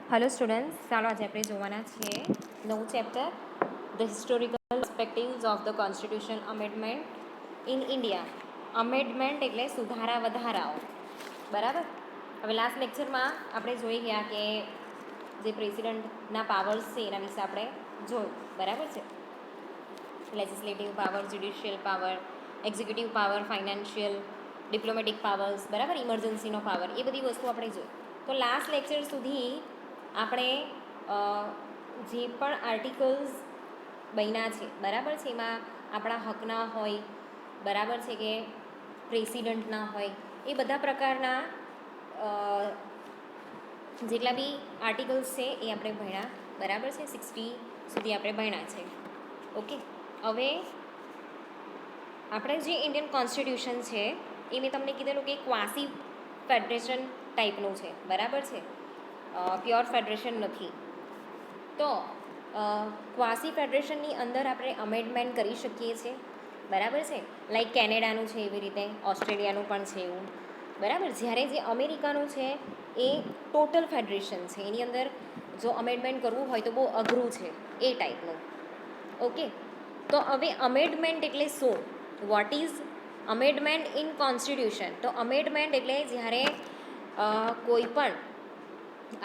Hello students, ચાલો આજે આપણે જોવાના છીએ નવું chapter the historical perspectives of the constitution amendment in India. Amendment એટલે સુધારા વધારાઓ, બરાબર. હવે લાસ્ટ લેક્ચરમાં આપણે જોઈ ગયા કે જે પ્રેસિડેન્ટના પાવર્સ છે એના વિશે આપણે જોયું, બરાબર છે. Legislative power, judicial power, executive power, financial, diplomatic powers, બરાબર, ઇમરજન્સીનો પાવર, એ બધી વસ્તુ આપણે જોઈ. તો લાસ્ટ લેક્ચર સુધી આપણે જે પણ આર્ટિકલ્સ બન્યા છે, બરાબર છે, એમાં આપણા હકના હોય, બરાબર છે, કે પ્રેસિડન્ટના હોય, એ બધા પ્રકારના જેટલા બી આર્ટિકલ્સ છે એ આપણે ભણ્યા, બરાબર છે. 60 સુધી આપણે ભણ્યા છે. ઓકે, હવે આપણે જે ઇન્ડિયન કોન્સ્ટિટ્યુશન છે એ મેં તમને કીધેલું કે ક્વાસી ફેડરેશન ટાઈપનું છે, બરાબર છે, પ્યોર ફેડરેશન નથી. તો ક્વાસી ફેડરેશનની અંદર આપણે અમેન્ડમેન્ટ કરી શકીએ છીએ, બરાબર છે. લાઈક કેનેડાનું છે એવી રીતે, ઓસ્ટ્રેલિયાનું પણ છે એવું, બરાબર. જ્યારે જે અમેરિકાનું છે એ ટોટલ ફેડરેશન છે, એની અંદર જો અમેન્ડમેન્ટ કરવું હોય તો બહુ અઘરું છે એ ટાઈપનું. ઓકે, તો હવે અમેન્ડમેન્ટ એટલે શું? What is amendment in constitution? તો અમેન્ડમેન્ટ એટલે જ્યારે કોઈ પણ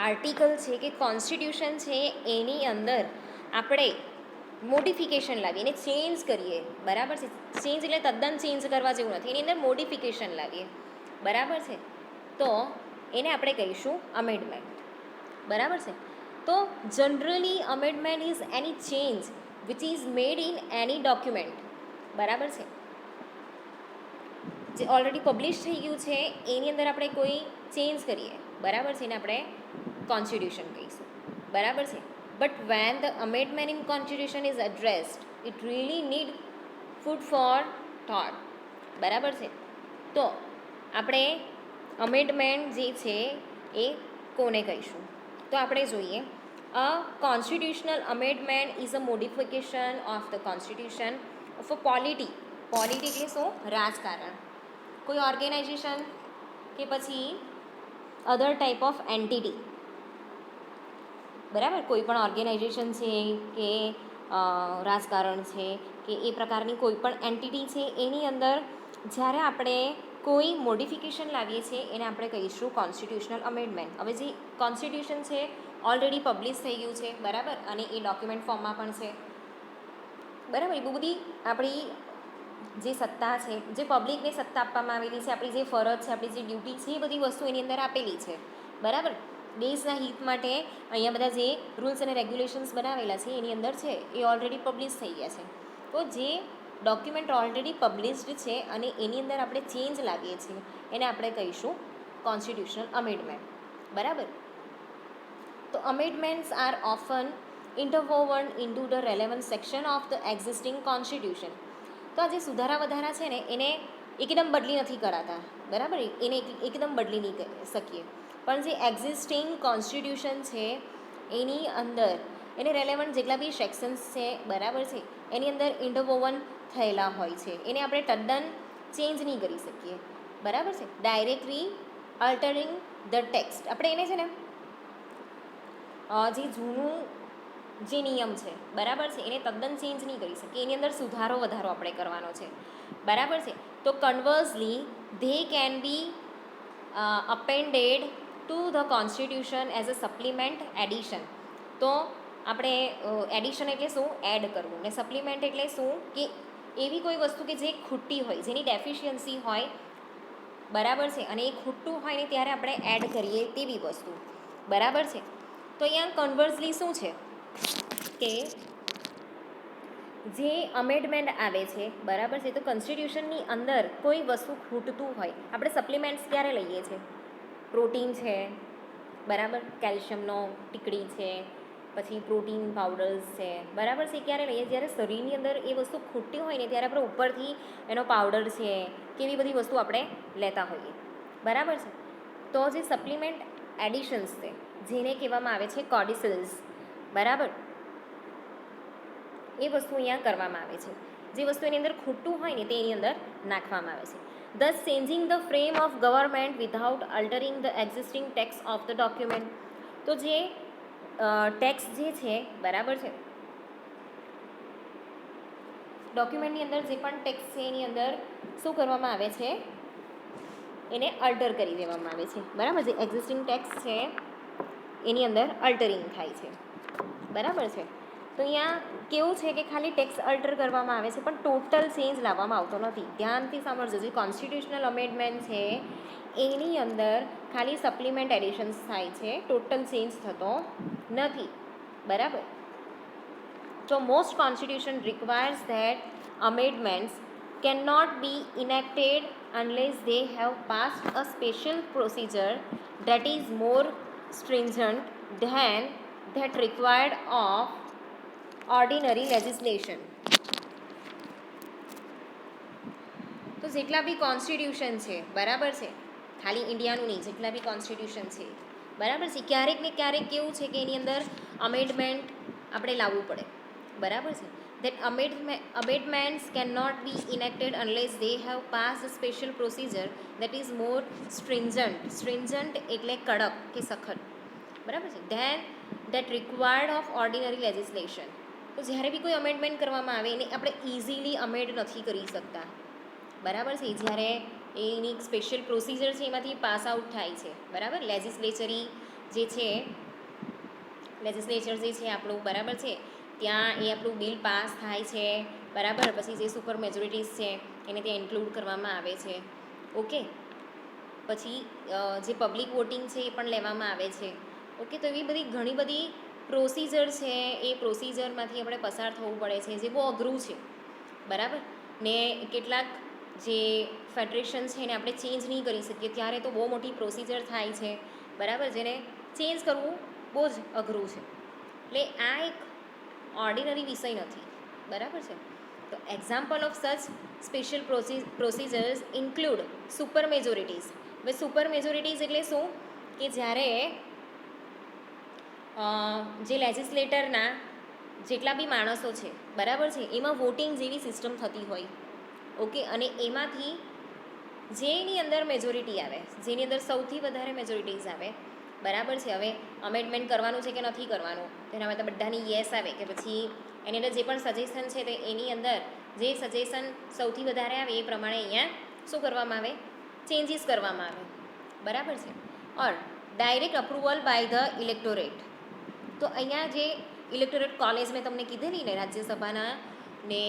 આર્ટિકલ છે કે કોન્સ્ટિટ્યુશન છે એની અંદર આપણે મોડિફિકેશન લાવીએ, એને ચેન્જ કરીએ, બરાબર છે. ચેન્જ એટલે તદ્દન ચેન્જ કરવા જેવું નથી, એની અંદર મોડિફિકેશન લાવીએ, બરાબર છે, તો એને આપણે કહીશું અમેન્ડમેન્ટ, બરાબર છે. તો generally amendment is any change which is made in any document, બરાબર છે. જે ઓલરેડી પબ્લિશ થઈ ગયું છે એની અંદર આપણે કોઈ ચેન્જ કરીએ, બરાબર છે, એને આપણે કોન્સ્ટિટ્યુશન કહીશું, બરાબર છે. But when the amendment in constitution is addressed it really need food for thought, બરાબર છે. તો આપણે અમેન્ડમેન્ટ જે છે એ કોને કહીશું? તો આપણે જોઈએ, a constitutional amendment is a modification of the constitution of a polity. Polity એટલે શું? રાજકારણ. કોઈ ઓર્ગેનાઇઝેશન કે પછી અધર ટાઈપ ઓફ એન્ટિટી, બરાબર. કોઈ પણ ઓર્ગેનાઇઝેશન છે કે રાજકારણ છે કે એ પ્રકારની કોઈ પણ એન્ટિટી છે એની અંદર જ્યારે આપણે કોઈ મોડિફિકેશન લાવીએ છીએ એને આપણે કહીશું કોન્સ્ટિટ્યુશનલ અમેન્ડમેન્ટ. હવે જે કોન્સ્ટિટ્યુશન છે ઓલરેડી પબ્લિશ થઈ ગયું છે, બરાબર, અને એ ડોક્યુમેન્ટ ફોર્મમાં પણ છે, બરાબર. એ બહુ બધી આપણી જે સત્તા છે, જે પબ્લિકને સત્તા આપવામાં આવેલી છે, આપણી જે ફરજ છે, આપણી જે ડ્યુટી છે, એ બધી વસ્તુ એની અંદર આપેલી છે, બરાબર. દેશના હિત માટે અહીંયા બધા જે રૂલ્સ અને રેગ્યુલેશન્સ બનાવેલા છે એની અંદર છે એ ઓલરેડી પબ્લિશ થઈ ગયા છે. તો જે ડોક્યુમેન્ટ ઓલરેડી પબ્લિશ્ડ છે અને એની અંદર આપણે ચેન્જ લાવીએ છીએ એને આપણે કહીશું કોન્સ્ટિટ્યુશનલ અમેન્ડમેન્ટ, બરાબર. તો amendments are often interwoven into the relevant section of the existing constitution. તો આ જે સુધારા વધારા છે ને એને એકદમ બદલી નથી કરાતા, બરાબર, એને એકદમ બદલી નહીં શકીએ, પણ જે એક્ઝિસ્ટિંગ કોન્સ્ટિટ્યુશન છે એની અંદર એને રેલેવન્ટ જેટલા બી સેક્શન્સ છે, બરાબર છે, એની અંદર ઇન્ટરવોવન થયેલા હોય છે, એને આપણે તદ્દન ચેન્જ નહીં કરી શકીએ, બરાબર છે. ડાયરેક્ટલી અલ્ટરિંગ ધ ટેક્સ્ટ, આપણે એને છે ને જે જૂનું જે નિયમ છે, બરાબર છે, એને તદ્દન ચેન્જ નહીં કરી શકીએ, એની અંદર સુધારો વધારો આપણે કરવાનો છે, બરાબર છે. તો conversely they can be appended to the constitution as a supplement addition. તો આપણે એડિશન એટલે શું? એડ કરવું, ને સપ્લિમેન્ટ એટલે શું? કે એવી કોઈ વસ્તુ કે જે ખૂટતી હોય, જેની ડેફિશિયન્સી હોય, બરાબર છે, અને એ ખૂટતું હોય ને ત્યારે આપણે એડ કરીએ તેવી વસ્તુ, બરાબર છે. તો અહીંયા કન્વર્સલી શું છે કે જે અમેન્ડમેન્ટ આવે છે, બરાબર છે, તો કોન્સ્ટિટ્યુશનની અંદર કોઈ વસ્તુ ખૂટતું હોય, આપણે સપ્લિમેન્ટ્સ ક્યારે લઈએ છીએ? પ્રોટીન છે, બરાબર, કેલ્શિયમનો ટીકડી છે, પછી પ્રોટીન પાવડર્સ છે, બરાબર છે, ક્યારે લઈએ? જ્યારે શરીરની અંદર એ વસ્તુ ખૂટતી હોય ને ત્યારે આપણે ઉપરથી એનો પાવડર છે કે એવી બધી વસ્તુ આપણે લેતા હોઈએ, બરાબર છે. તો જે સપ્લિમેન્ટ એડિશન્સ છે જેને કહેવામાં આવે છે કોડિસલ્સ, બરાબર, એ વસ્તુ અહીંયા કરવામાં આવે છે. જે વસ્તુ એની અંદર ખૂટતું હોય ને તે એની અંદર નાખવામાં આવે છે. thus changing the frame of government without altering the existing text of the document. તો જે ટેક્સ જે છે બરાબર છે, ડોક્યુમેન્ટની અંદર જે પણ ટેક્સ છે એની અંદર શું કરવામાં આવે છે, એને અલ્ટર કરી દેવામાં આવે છે, બરાબર. જે એક્ઝિસ્ટિંગ ટેક્સ છે એની અંદર અલ્ટરિંગ થાય છે, બરાબર છે. તો અહીંયા કેવું છે કે ખાલી ટેક્સ અલ્ટર કરવામાં આવે છે પણ ટોટલ ચેન્જ લાવવામાં આવતો નથી. ધ્યાનથી સમજજો, જે કોન્સ્ટિટ્યુશનલ અમેન્ડમેન્ટ છે એની અંદર ખાલી સપ્લિમેન્ટ એડિશન્સ થાય છે, ટોટલ ચેન્જ થતો નથી, બરાબર. So most constitution requires that amendments cannot be enacted unless they have passed a special procedure that is more stringent than that required of ordinary legislation. તો જેટલા બી કોન્સ્ટિટ્યુશન છે બરાબર છે, ખાલી ઇન્ડિયાનું નહીં, જેટલા બી કોન્સ્ટિટ્યુશન છે બરાબર છે, ક્યારેક ને ક્યારેક કેવું છે કે એની અંદર અમેન્ડમેન્ટ આપણે લાવવું પડે, બરાબર છે. That amendments cannot be enacted unless they have passed a special procedure that is more stringent. Stringent એટલે કડક કે સખત, બરાબર છે. Then that required of ordinary legislation. તો જ્યારે બી કોઈ અમેન્ડમેન્ટ કરવામાં આવે એને આપણે ઇઝીલી અમેન્ડ નથી કરી શકતા, બરાબર છે. જ્યારે એની સ્પેશિયલ પ્રોસિજર છે એમાંથી પાસ આઉટ થાય છે, બરાબર. લેજિસ્લેચર જે છે આપણું, બરાબર છે, ત્યાં એ આપણું બિલ પાસ થાય છે, બરાબર. પછી જે સુપર મેજોરિટીઝ છે એને ત્યાં ઇન્ક્લુડ કરવામાં આવે છે, ઓકે. પછી જે પબ્લિક વોટિંગ છે એ પણ લેવામાં આવે છે, ઓકે. તો એવી બધી ઘણી બધી પ્રોસિજર છે, એ પ્રોસિજરમાંથી આપણે પસાર થવું પડે છે, જે બહુ અઘરું છે, બરાબર. ને કેટલાક જે ફેડરેશન છે એને આપણે ચેન્જ નહીં કરી શકીએ, ત્યારે તો બહુ મોટી પ્રોસિજર થાય છે, બરાબર, જેને ચેન્જ કરવું બહુ જ અઘરું છે. એટલે આ એક ઓર્ડિનરી વિષય નથી, બરાબર છે. તો example of such special procedures include super majorities. હવે સુપર મેજોરિટીઝ એટલે શું કે જ્યારે જે લેજિસ્લેટરના જેટલા બી માણસો છે, બરાબર છે, એમાં વોટિંગ જેવી સિસ્ટમ થતી હોય, ઓકે. અને એમાંથી જેની અંદર મેજોરિટી આવે, જેની અંદર સૌથી વધારે મેજોરિટીઝ આવે, બરાબર છે. હવે અમેન્ડમેન્ટ કરવાનું છે કે નથી કરવાનું, તેના માટે બધાની યસ આવે કે પછી એની અંદર જે પણ સજેશન છે તો એની અંદર જે સજેશન સૌથી વધારે આવે એ પ્રમાણે અહીંયા શું કરવામાં આવે, ચેન્જીસ કરવામાં આવે, બરાબર છે. ઓર ડાયરેક્ટ અપ્રુવલ બાય ધ ઇલેક્ટોરેટ. તો અહીંયા જે ઇલેક્ટોરેટ કોલેજ મેં તમને કીધેલી ને, રાજ્યસભાના ને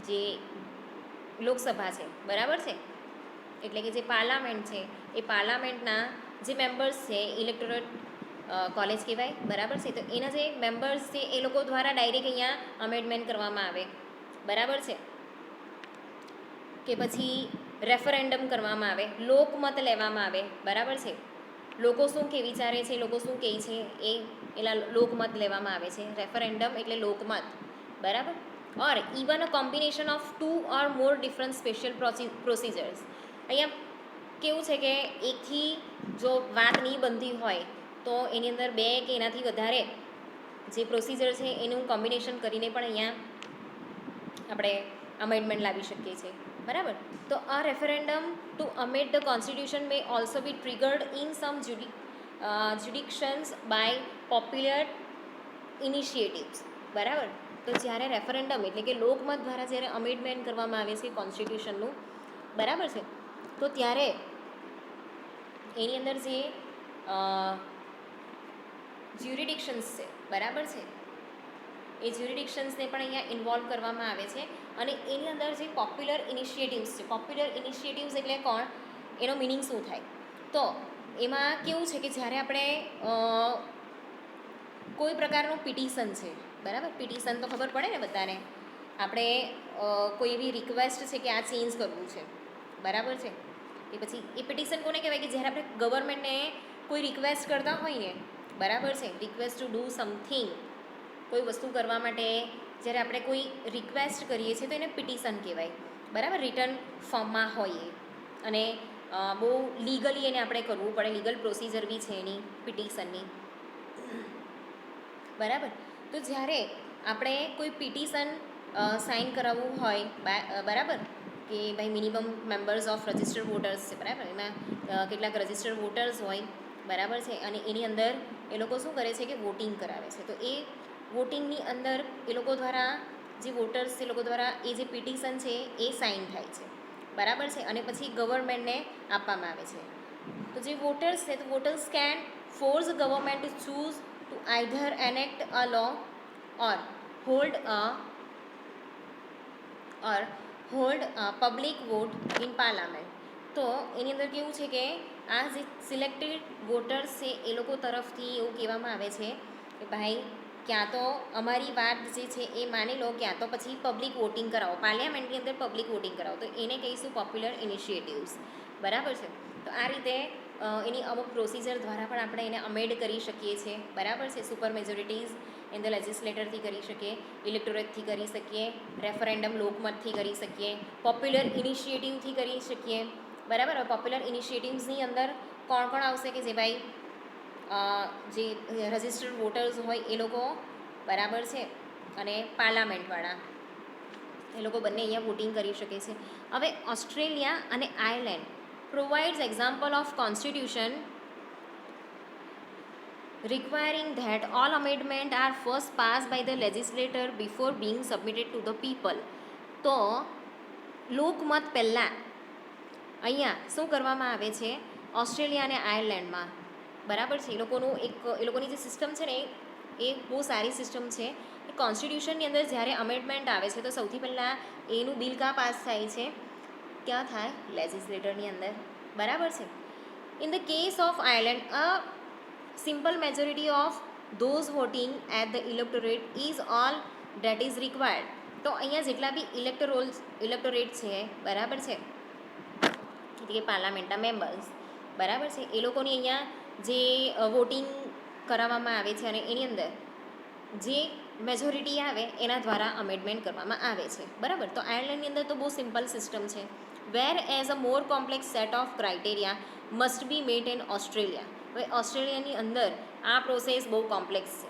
જે લોકસભા છે, બરાબર છે, એટલે કે જે પાર્લામેન્ટ છે એ પાર્લામેન્ટના જે મેમ્બર્સ છે ઇલેક્ટોરેટ કોલેજ કહેવાય, બરાબર છે. તો એના જે મેમ્બર્સ છે એ લોકો દ્વારા ડાયરેક્ટ અહીંયા અમેન્ડમેન્ટ કરવામાં આવે, બરાબર છે. કે પછી રેફરેન્ડમ કરવામાં આવે, લોકમત લેવામાં આવે, બરાબર છે. લોકો શું કે વિચારે છે, લોકો શું કહે છે એ એલા લોકમત લેવામાં આવે છે. રેફરેન્ડમ એટલે લોકમત, બરાબર. ઓર even a combination of 2 or more different special procedures. અહીંયા કેવું છે કે એકથી જો વાત નહીં બનતી હોય તો એની અંદર 2 કે એનાથી વધારે જે પ્રોસિજર છે એનું કોમ્બિનેશન કરીને પણ અહીંયા આપણે અમેન્ડમેન્ટ લાવી શકીએ છીએ, બરાબર. તો આ referendum to amend the constitution may also be triggered in some jurisdictions by popular initiatives, બરાબર. તો જ્યારે રેફરેન્ડમ એટલે કે લોકમત દ્વારા જ્યારે અમેન્ડમેન્ટ કરવામાં આવે છે કોન્સ્ટિટ્યુશનનું, બરાબર છે, તો ત્યારે એની અંદર જે જ્યુરિડિક્શન્સ છે, બરાબર છે, એ જ્યુરિડિક્શન્સને પણ અહીંયા ઇન્વોલ્વ કરવામાં આવે છે. અને એની અંદર જે પોપ્યુલર ઇનિશિયેટિવ્સ છે, પોપ્યુલર ઇનિશિયેટિવ્સ એટલે કોણ, એનો મિનિંગ શું થાય, તો એમાં કેવું છે કે જ્યારે આપણે કોઈ પ્રકારનું પિટિશન છે, બરાબર, પિટિશન તો ખબર પડે ને બધાને, આપણે કોઈ એવી રિક્વેસ્ટ છે કે આ ચેન્જ કરવું છે, બરાબર છે, એ પછી એ પિટિશન કોને કહેવાય કે જ્યારે આપણે ગવર્મેન્ટને કોઈ રિક્વેસ્ટ કરતા હોય ને, બરાબર છે, રિક્વેસ્ટ ટુ ડૂ સમથિંગ, કોઈ વસ્તુ કરવા માટે જ્યારે આપણે કોઈ રિક્વેસ્ટ કરીએ છીએ તો એને પિટિશન કહેવાય, બરાબર. રિટર્ન ફોર્મમાં હોય અને બહુ લીગલી એને આપણે કરવું પડે, લીગલ પ્રોસિજર બી છે એની પિટિશનની, બરાબર. તો જ્યારે આપણે કોઈ પિટિશન સાઇન કરાવવું હોય, બરાબર, કે ભાઈ minimum members of registered voters છે, બરાબર, એમાં કેટલાક રજિસ્ટર્ડ વોટર્સ હોય, બરાબર છે, અને એની અંદર એ લોકો શું કરે છે કે વોટિંગ કરાવે છે. તો એ વોટિંગની અંદર એ લોકો દ્વારા જે વોટર્સ એ લોકો દ્વારા એ જે પિટિશન છે એ સાઇન થાય છે, બરાબર છે, અને પછી ગવર્મેન્ટને આપવામાં આવે છે. તો જે વોટર્સ છે, તો voters can force government to choose to either enact a law or hold a or hold public vote in parliament. તો એની અંદર કેવું છે કે આ જે સિલેક્ટેડ વોટર્સ છે એ લોકો તરફથી એવું કહેવામાં આવે છે કે ભાઈ ક્યાં તો અમારી વાત જે છે એ માની લો, ક્યાં તો પછી પબ્લિક વોટિંગ કરાવો, પાર્લિયામેન્ટની અંદર પબ્લિક વોટિંગ કરાવો. તો એને કહીશું પોપ્યુલર ઇનિશિયેટિવ્સ, બરાબર છે. તો આ રીતે એની અમુક પ્રોસિજર દ્વારા પણ આપણે એને અમેન્ડ કરી શકીએ છીએ, બરાબર છે. સુપર મેજોરિટીઝ ઇન ધ લેજિસ્લેટરથી કરી શકીએ, ઇલેક્ટોરેટથી કરી શકીએ, રેફરેન્ડમ લોકમતથી કરી શકીએ, પોપ્યુલર ઇનિશિયેટિવથી કરી શકીએ, બરાબર. હવે પોપ્યુલર ઇનિશિયેટિવ્સની અંદર કોણ કોણ આવશે કે જે ભાઈ જે રજિસ્ટર્ડ વોટર્સ હોય એ લોકો, બરાબર છે, અને પાર્લામેન્ટવાળા એ લોકો બંને અહીંયા વોટિંગ કરી શકે છે. હવે ઓસ્ટ્રેલિયા અને Ireland provides example of constitution requiring that all amendments are first passed by the legislator before being submitted to the people. તો લોકમત પહેલાં અહીંયા શું કરવામાં આવે છે ઓસ્ટ્રેલિયા અને આયર્લેન્ડમાં, બરાબર છે. એ લોકોની જે સિસ્ટમ છે ને એ બહુ સારી સિસ્ટમ છે. એ કોન્સ્ટિટ્યુશનની અંદર જ્યારે અમેન્ડમેન્ટ આવે છે તો સૌથી પહેલાં એનું બિલ ક્યાં પાસ થાય છે, ક્યાં થાય, લેજિસ્લેટરની અંદર, બરાબર છે. In the case of Ireland a simple majority of those voting at the electorate is all that is required. તો અહીંયા જેટલા બી ઇલેક્ટોરેટ છે, બરાબર છે, એટલે કે પાર્લામેન્ટના મેમ્બર્સ, બરાબર છે, એ લોકોની અહીંયા જે વોટિંગ કરાવવામાં આવે છે અને એની અંદર જે મેજોરિટી આવે એના દ્વારા અમેન્ડમેન્ટ કરવામાં આવે છે, બરાબર. તો આયર્લેન્ડની અંદર તો બહુ સિમ્પલ સિસ્ટમ છે. Whereas a more complex set of criteria must be met in Australia. હવે ઓસ્ટ્રેલિયાની અંદર આ પ્રોસેસ બહુ કોમ્પ્લેક્સ છે,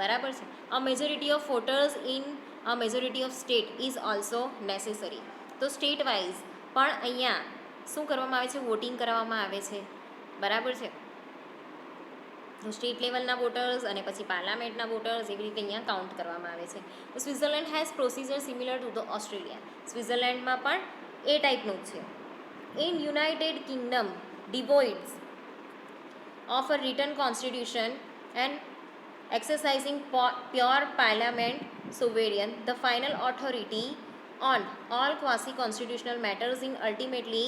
બરાબર છે. A majority of voters in a majority of state is also necessary. તો સ્ટેટ વાઇઝ પણ અહીંયા શું કરવામાં આવે છે, વોટિંગ કરાવવામાં આવે છે, બરાબર છે. તો સ્ટેટ લેવલના વોટર્સ અને પછી પાર્લામેન્ટના વોટર્સ એવી રીતે અહીંયા કાઉન્ટ કરવામાં આવે છે. તો Switzerland has procedure similar to the Australia. સ્વિટ્ઝરલેન્ડમાં પણ એ ટાઈપનું જ છે. In United Kingdom devoid of a written constitution and exercising pure parliament sovereign, the final authority on all quasi-constitutional matters in ultimately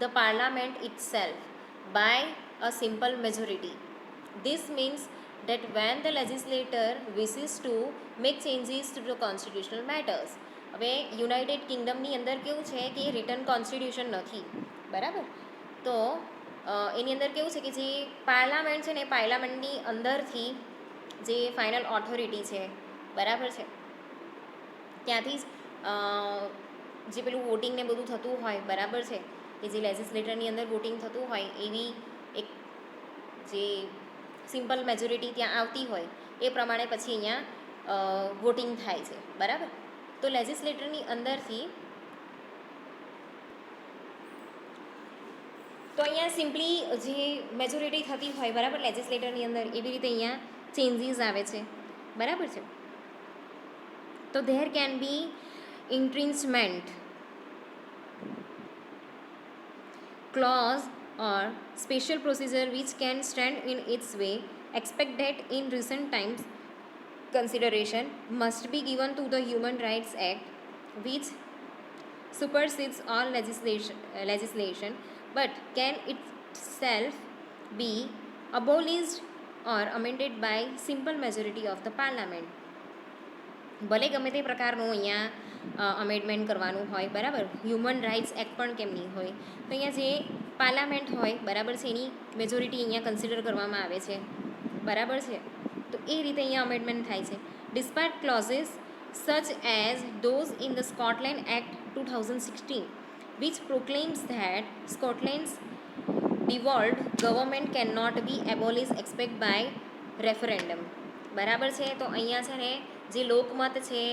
the parliament itself by a simple majority. This means that when the legislator wishes to make changes to the constitutional matters. હવે United કિંગડમની અંદર કેવું છે કે return constitution નથી, બરાબર. તો એની અંદર કેવું છે કે જે પાર્લામેન્ટ છે ને એ પાર્લામેન્ટની અંદરથી જે ફાઇનલ ઓથોરિટી છે, બરાબર છે, ત્યાંથી જે પેલું વોટિંગ ને બધું થતું હોય, બરાબર છે, કે જે લેજિસ્લેટરની અંદર વોટિંગ થતું હોય એવી એક જે સિમ્પલ મેજોરિટી ત્યાં આવતી હોય એ પ્રમાણે પછી અહીંયા વોટિંગ થાય છે, બરાબર. તો લેજિસ્લેટરની અંદરથી તો અહીંયા સિમ્પલી જે મેજોરિટી થતી હોય, બરાબર, લેજિસ્લેટરની અંદર એવી રીતે અહીંયા ચેન્જીસ આવે છે, બરાબર છે. તો there can be entrenchment clause or special procedure which can stand in its way, expect that in recent times consideration must be given to the Human Rights Act which supersedes all legislation but can itself be abolished or amended by simple majority of the parliament. ભલે ગમે તે પ્રકારનું અહીંયા amendment કરવાનું હોય, બરાબર, human rights act પણ કેમ નહીં હોય, તો અહીંયા જે પાર્લામેન્ટ હોય, બરાબર છે, એની મેજોરિટી અહીંયા કન્સિડર કરવામાં આવે છે, બરાબર છે. તો એ રીતે અહીંયા અમેન્ડમેન્ટ થાય છે. Despite clauses such as those in the Scotland act 2016 which proclaims that Scotland's devolved government cannot be abolished except by referendum, બરાબર છે. તો અહીંયા છે ને જે લોકમત છે,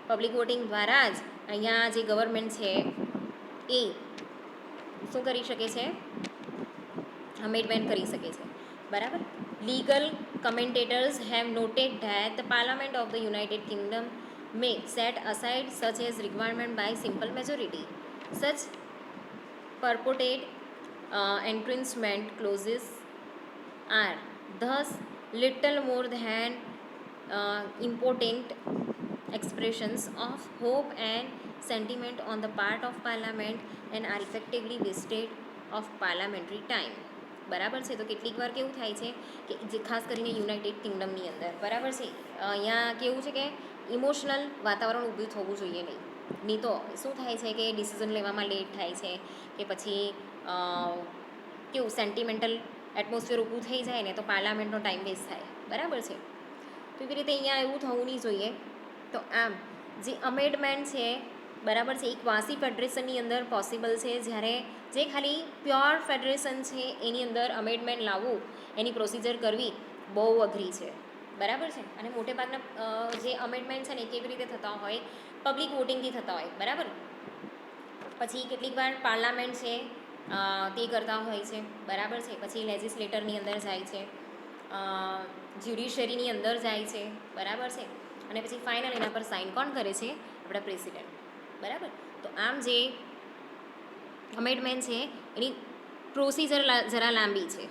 પબ્લિક વોટિંગ દ્વારા જ અહીંયા જે ગવર્મેન્ટ છે એ શું કરી શકે છે, અમેન્ડમેન્ટ કરી શકે છે, બરાબર. Legal commentators have noted that the Parliament of the United Kingdom may set aside such as requirement by simple majority. Such purported entrenchment clauses are thus little more than important expressions of hope and sentiment on the part of Parliament and are effectively wasted of parliamentary time. બરાબર છે. તો કેટલીક વાર કેવું થાય છે કે જે ખાસ કરીને યુનાઇટેડ કિંગડમની અંદર બરાબર છે અહીંયા કેવું છે કે ઇમોશનલ વાતાવરણ ઊભું થવું જોઈએ નહીં તો શું થાય છે કે ડિસિઝન લેવામાં લેટ થાય છે કે પછી કેવું સેન્ટિમેન્ટલ એટમોસ્ફિયર ઊભું થઈ જાય ને તો પાર્લામેન્ટનો ટાઈમ વેસ્ટ થાય બરાબર છે. તો એવી રીતે અહીંયા એવું થવું નહીં જોઈએ. તો આમ જે અમેન્ડમેન્ટ છે બરાબર છે એ ક્વાસી ફેડરેશનની અંદર પોસિબલ છે, જ્યારે જે ખાલી પ્યોર ફેડરેશન છે એની અંદર અમેન્ડમેન્ટ લાવવું એની પ્રોસિજર કરવી બહુ અઘરી છે બરાબર છે. અને મોટે ભાગના જે અમેન્ડમેન્ટ છે ને એ કેવી રીતે થતા હોય પબ્લિક વોટિંગથી થતા હોય બરાબર. પછી કેટલીક વાર પાર્લામેન્ટ છે તે કરતા હોય છે બરાબર છે. પછી લેજિસ્લેટરની અંદર જાય છે, જ્યુડિશરીની અંદર જાય છે બરાબર છે. અને પછી ફાઇનલ એના પર સાઇન કોણ કરે છે? આપણા પ્રેસિડેન્ટ બરાબર. તો આમ જે અમેન્ડમેન્ટ છે એની પ્રોસિજર જરા લાંબી છે